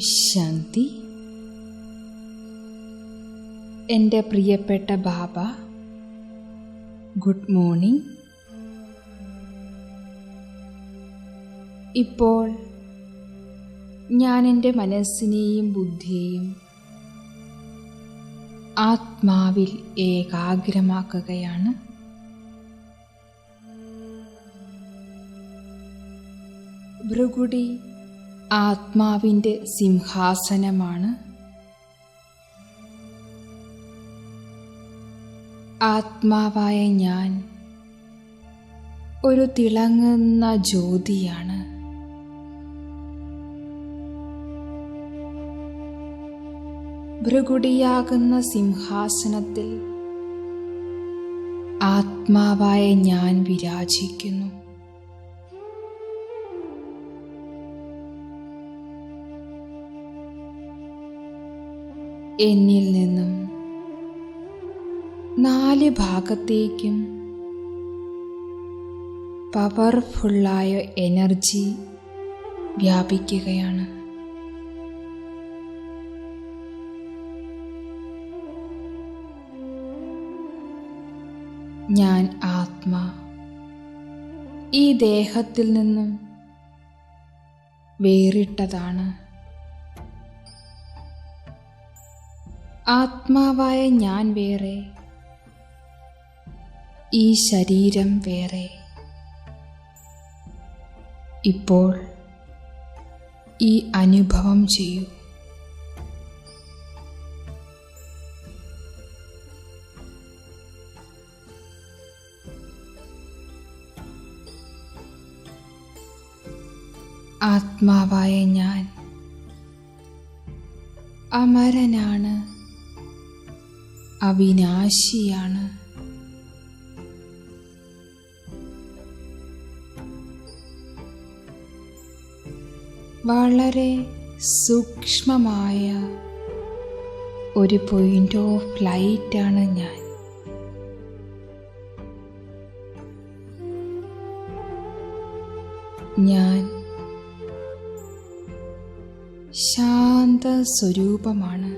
ശാന്തി. എൻ്റെ പ്രിയപ്പെട്ട ബാബ, good morning. ഇപ്പോൾ ഞാൻ എൻ്റെ മനസ്സിനെയും ബുദ്ധിയെയും ആത്മാവിൽ ഏകാഗ്രമാക്കുകയാണ്. ഭൃഗുടി ആത്മാവിൻ്റെ സിംഹാസനമാണ്. ആത്മാവായ ഞാൻ ഒരു തിളങ്ങുന്ന ജ്യോതിയാണ്. ഭൃഗുടിയാകുന്ന സിംഹാസനത്തിൽ ആത്മാവായ ഞാൻ വിരാജിക്കുന്നു. എന്നിൽ നിന്നും 4 ഭാഗത്തേക്കും പവർഫുള്ളായ എനർജി വ്യാപിക്കുകയാണ്. ഞാൻ ആത്മാ ഈ ദേഹത്തിൽ നിന്നും വേറിട്ടതാണ്. ആത്മാവായ ഞാൻ വേറെ, ഈ ശരീരം വേറെ. ഇപ്പോൾ ഈ അനുഭവം ചെയ്യൂ. ആത്മാവായ ഞാൻ അമരനാണ്, അവിനാശിയാണ്. വളരെ സൂക്ഷ്മമായ ഒരു പോയിന്റ് ഓഫ് ലൈറ്റാണ് ഞാൻ. ഞാൻ ശാന്ത സ്വരൂപമാണ്.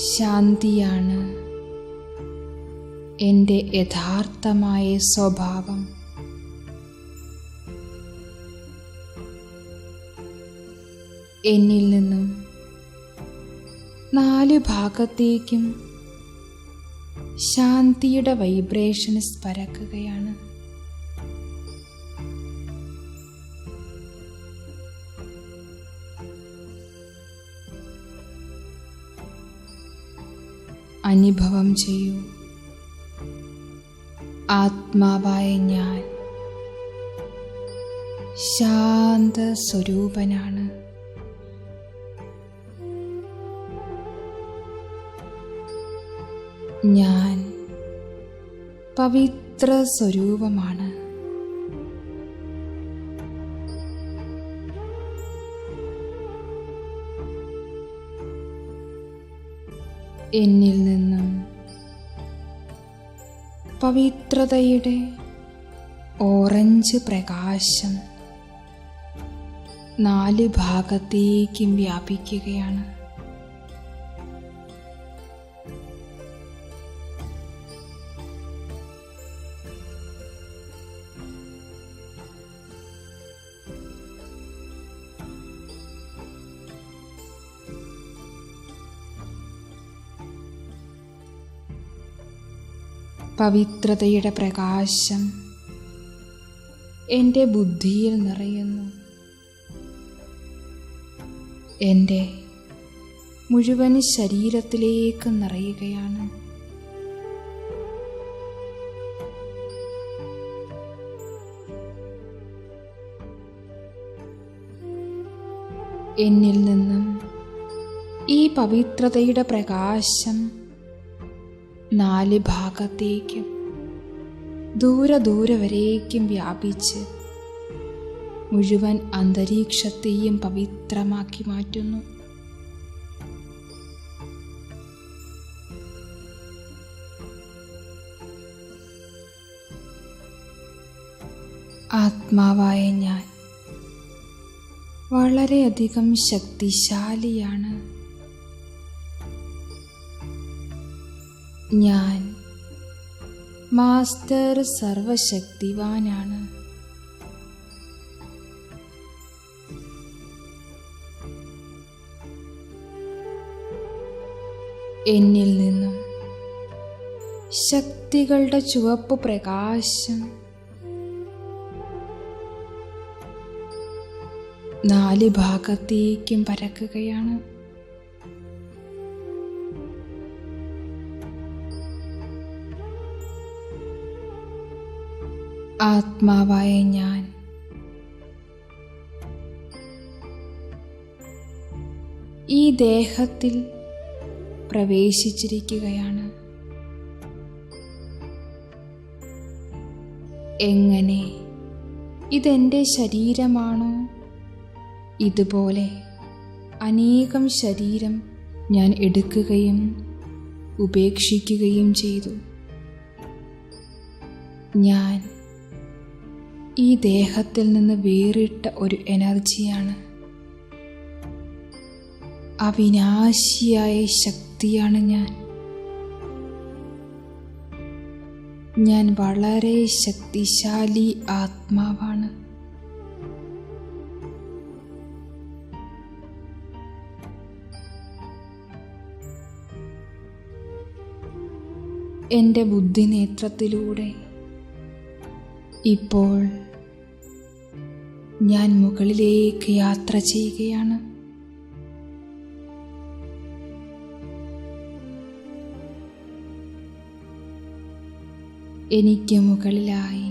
ശാന്തിയാണ് എൻ്റെ യഥാർത്ഥമായ സ്വഭാവം. എന്നിൽ നിന്നും 4 ഭാഗത്തേക്കും ശാന്തിയുടെ വൈബ്രേഷൻസ് പരക്കുകയാണ്. അനുഭവം ചെയ്യൂ. ആത്മാവായ ഞാൻ ശാന്ത സ്വരൂപനാണ്. ഞാൻ പവിത്ര സ്വരൂപമാണ്. എന്നിൽ നിന്നും പവിത്രതയുടെ ഓറഞ്ച് പ്രകാശം 4 ഭാഗത്തേക്കും വ്യാപിക്കുകയാണ്. പവിത്രതയുടെ പ്രകാശം എൻ്റെ ബുദ്ധിയിൽ നിറയുന്നു. എൻ്റെ മുഴുവൻ ശരീരത്തിലേക്ക് നിറയുകയാണ്. എന്നിൽ നിന്നും ഈ പവിത്രതയുടെ പ്രകാശം 4 ഭാഗത്തേക്കും ദൂരെ വരേക്കും വ്യാപിച്ച് മുഴുവൻ അന്തരീക്ഷത്തെയും പവിത്രമാക്കി മാറ്റുന്നു. ആത്മാവായ ഞാൻ വളരെയധികം ശക്തിശാലിയാണ്. ഞാൻ മാസ്റ്റർ സർവശക്തിവാനാണ്. എന്നിൽ നിന്നും ശക്തികളുടെ ചുവപ്പ് പ്രകാശം 4 ഭാഗത്തേക്കും പരക്കുകയാണ്. ആത്മാവായ ഞാൻ ഈ ദേഹത്തിൽ പ്രവേശിച്ചിരിക്കുകയാണ്. എങ്ങനെ ഇതെൻ്റെ ശരീരമാണോ, ഇതുപോലെ അനേകം ശരീരം ഞാൻ എടുക്കുകയും ഉപേക്ഷിക്കുകയും ചെയ്തു. ഞാൻ ഈ ദേഹത്തിൽ നിന്ന് വേറിട്ട ഒരു എനർജിയാണ്. അവിനാശിയായ ശക്തിയാണ് ഞാൻ. ഞാൻ വളരെ ശക്തിശാലി ആത്മാവാണ്. എൻ്റെ ബുദ്ധിനേത്രത്തിലൂടെ ഇപ്പോൾ ഞാൻ മുകളിലേക്ക് യാത്ര ചെയ്യുകയാണ്. എനിക്ക് മുകളിലായി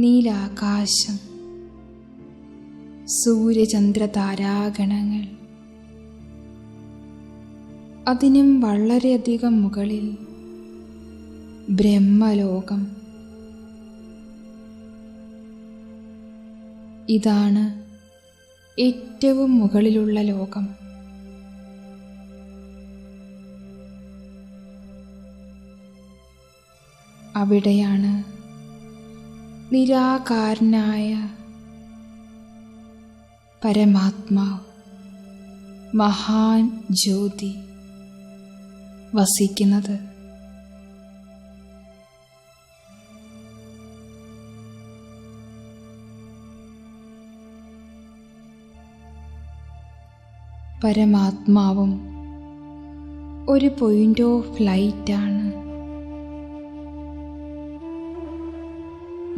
നീലാകാശം, സൂര്യചന്ദ്ര താരാഗണങ്ങൾ, അതിനും വളരെയധികം മുകളിൽ ബ്രഹ്മലോകം. ഇതാണ് ഏറ്റവും മുകളിലുള്ള ലോകം. അവിടെയാണ് നിരാകാരനായ പരമാത്മാവ്, മഹാൻ ജ്യോതി വസിക്കുന്നത്. പരമാത്മാവും ഒരു പോയിന്റ് ഓഫ് ലൈറ്റാണ്.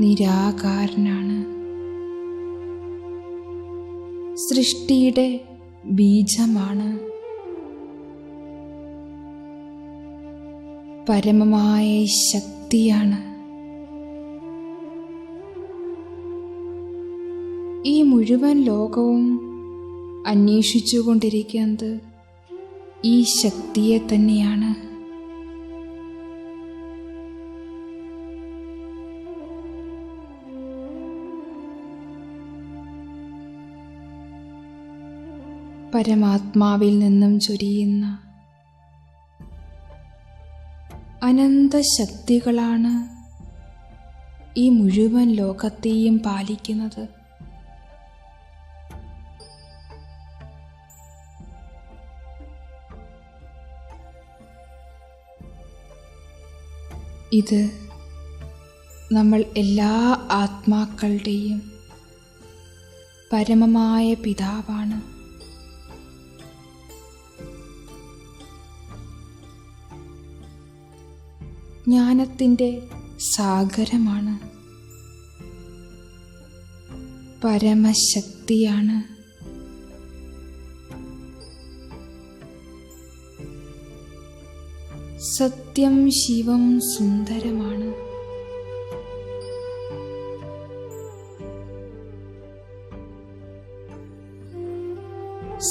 നിരാകാരനാണ്. സൃഷ്ടിയുടെ ബീജമാണ്. പരമമായ ശക്തിയാണ്. ഈ മുഴുവൻ ലോകവും അന്വേഷിച്ചുകൊണ്ടിരിക്കുന്നത് ഈ ശക്തിയെ തന്നെയാണ്. പരമാത്മാവിൽ നിന്നും ചൊരിയുന്ന അനന്തശക്തികളാണ് ഈ മുഴുവൻ ലോകത്തെയും പാലിക്കുന്നത്. ഇത് നമ്മൾ എല്ലാ ആത്മാക്കളുടെയും പരമമായ പിതാവാണ്. ജ്ഞാനത്തിൻ്റെ സാഗരമാണ്. പരമശക്തിയാണ്. സത്യം ശിവം സുന്ദരമാണ്.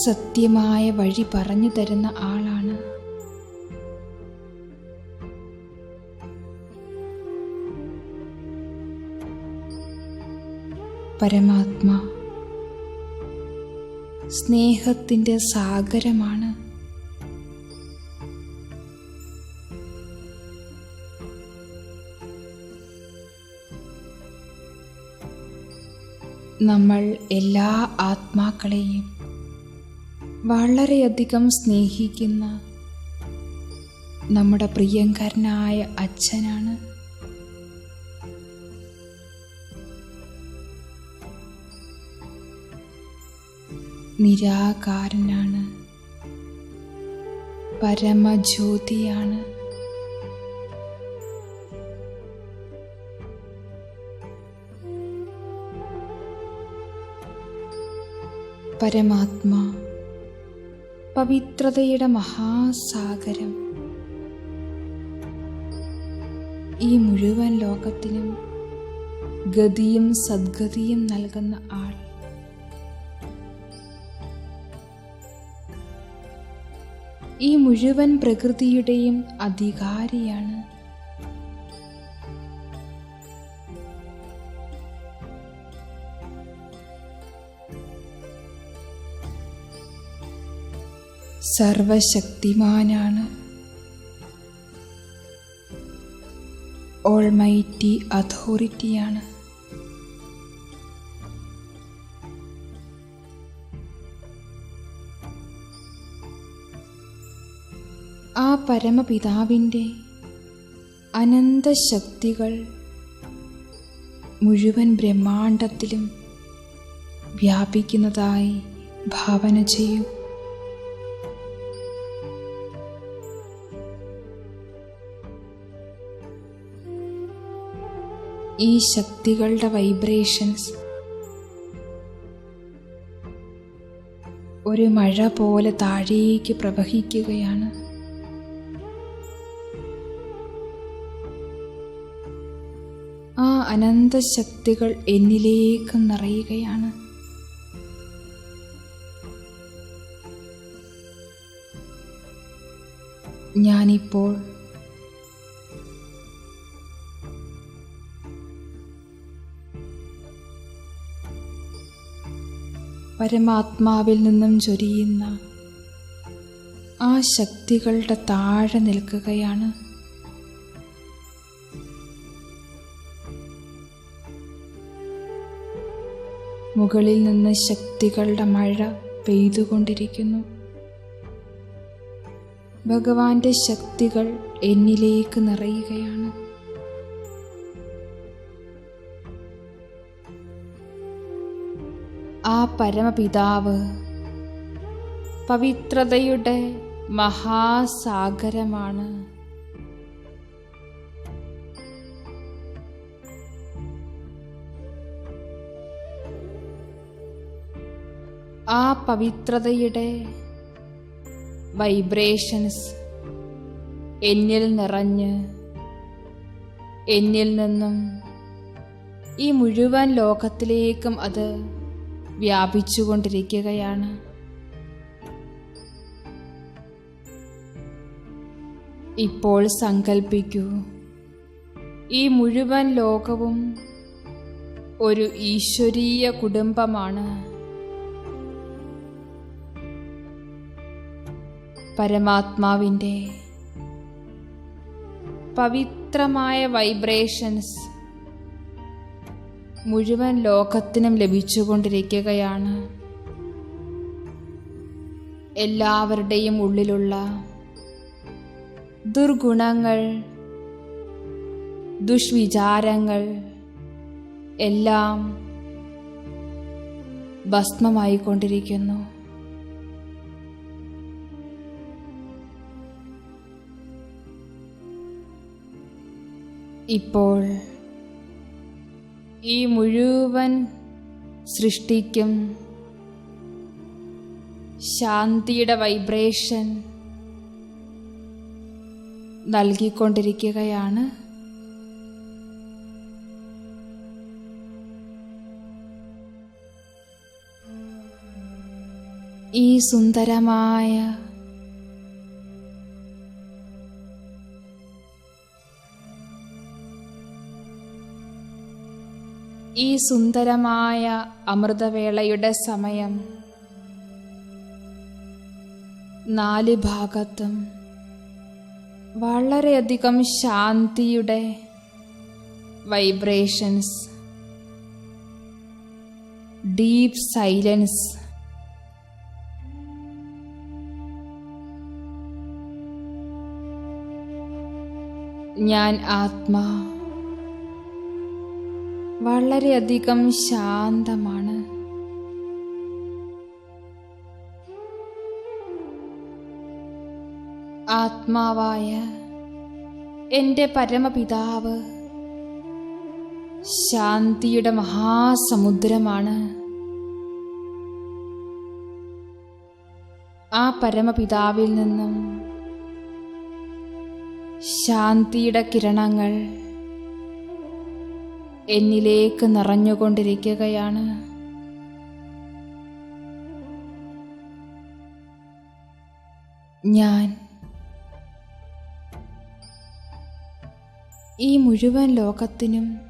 സത്യമായ വഴി പറഞ്ഞു തരുന്ന ആളാണ്. പരമാത്മാ സ്നേഹത്തിൻ്റെ സാഗരമാണ്. നമ്മൾ എല്ലാ ആത്മാക്കളെയും വളരെയധികം സ്നേഹിക്കുന്ന നമ്മുടെ പ്രിയങ്കരനായ അച്ഛനാണ്. നിരാകാരനാണ്, പരമജ്യോതിയാണ്. പരമാത്മാ പവിത്രതയുടെ മഹാസാഗരം, ഈ മുഴുവൻ ലോകത്തിനും ഗതിയും സദ്ഗതിയും നൽകുന്ന ആൾ. ഈ മുഴുവൻ പ്രകൃതിയുടെയും അധികാരിയാണ്. സർവശക്തിമാനാണ്, ഓൾമൈറ്റി അതോറിറ്റിയാണ്. ആ പരമപിതാവിൻ്റെ അനന്തശക്തികൾ മുഴുവൻ ബ്രഹ്മാണ്ടത്തിലും വ്യാപിക്കുന്നതായി ഭാവന ചെയ്യൂ. ഈ ശക്തികളുടെ വൈബ്രേഷൻസ് ഒരു മഴ പോലെ താഴേക്ക് പ്രവഹിക്കുകയാണ്. ആ അനന്തശക്തികൾ എന്നിലേക്ക് നിറയുകയാണ്. ഞാനിപ്പോൾ പരമാത്മാവിൽ നിന്നും ചൊരിയുന്ന ആ ശക്തികളുടെ താഴെ നിൽക്കുകയാണ്. മുകളിൽ നിന്ന് ശക്തികളുടെ മഴ പെയ്തുകൊണ്ടിരിക്കുന്നു. ഭഗവാന്റെ ശക്തികൾ എന്നിലേക്ക് നിറയുകയാണ്. ആ പരമപിതാവ് പവിത്രതയുടെ മഹാസാഗരമാണ്. ആ പവിത്രതയുടെ വൈബ്രേഷൻസ് എന്നിൽ നിറഞ്ഞ് എന്നിൽ നിന്നും ഈ മുഴുവൻ ലോകത്തിലേക്കും അത് വ്യാപിച്ചുകൊണ്ടിരിക്കുകയാണ്. ഇപ്പോൾ സങ്കൽപ്പിക്കൂ, ഈ മുഴുവൻ ലോകവും ഒരു ഈശ്വരീയ കുടുംബമാണ്. പരമാത്മാവിൻ്റെ പവിത്രമായ വൈബ്രേഷൻസ് മുഴുവൻ ലോകത്തിനും ലഭിച്ചുകൊണ്ടിരിക്കുകയാണ്. എല്ലാവരുടെയും ഉള്ളിലുള്ള ദുർഗുണങ്ങൾ, ദുഷ്വിചാരങ്ങൾ എല്ലാം ഭസ്മമായിക്കൊണ്ടിരിക്കുന്നു. ഇപ്പോൾ ഈ മുഴുവൻ സൃഷ്ടിക്കും ശാന്തിയുടെ വൈബ്രേഷൻ നൽകിക്കൊണ്ടിരിക്കുകയാണ്. ഈ സുന്ദരമായ അമൃതവേളയുടെ സമയം 4 ഭാഗത്തും വളരെയധികം ശാന്തിയുടെ വൈബ്രേഷൻസ് ഡീപ് സൈലൻസ്. ഞാൻ ആത്മാ വളരെയധികം ശാന്തമാണ്. ആത്മാവായ എൻ്റെ പരമപിതാവ് ശാന്തിയുടെ മഹാസമുദ്രമാണ്. ആ പരമപിതാവിൽ നിന്നും ശാന്തിയുടെ കിരണങ്ങൾ എന്നിലേക്ക് നിറഞ്ഞുകൊണ്ടിരിക്കുകയാണ്. ഞാൻ ഈ മുഴുവൻ ലോകത്തിനും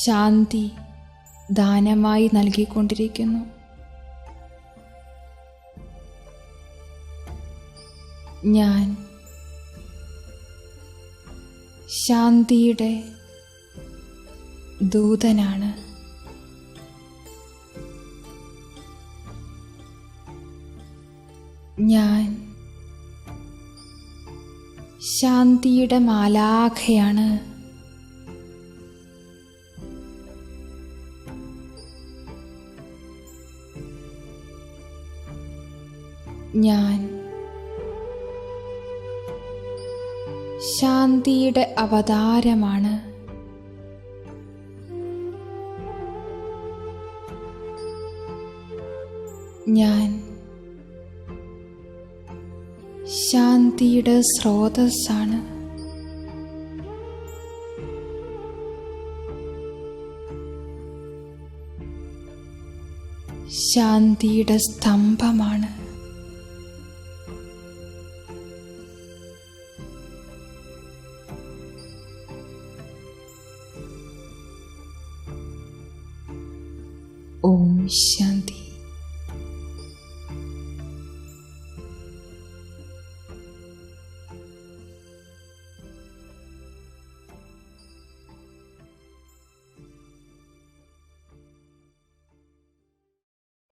ശാന്തി ദാനമായി നൽകിക്കൊണ്ടിരിക്കുന്നു. ഞാൻ ശാന്തിയുടെ ദൂതനാണ്. ഞാൻ ശാന്തിയുടെ മാലാഖയാണ്. ഞാൻ ശാന്തിയുടെ അവതാരമാണ്. ഞാൻ ശാന്തിയുടെ സ്രോതസ്സാണ്. ശാന്തിയുടെ സ്തംഭമാണ്. ഓം ശാന്തി.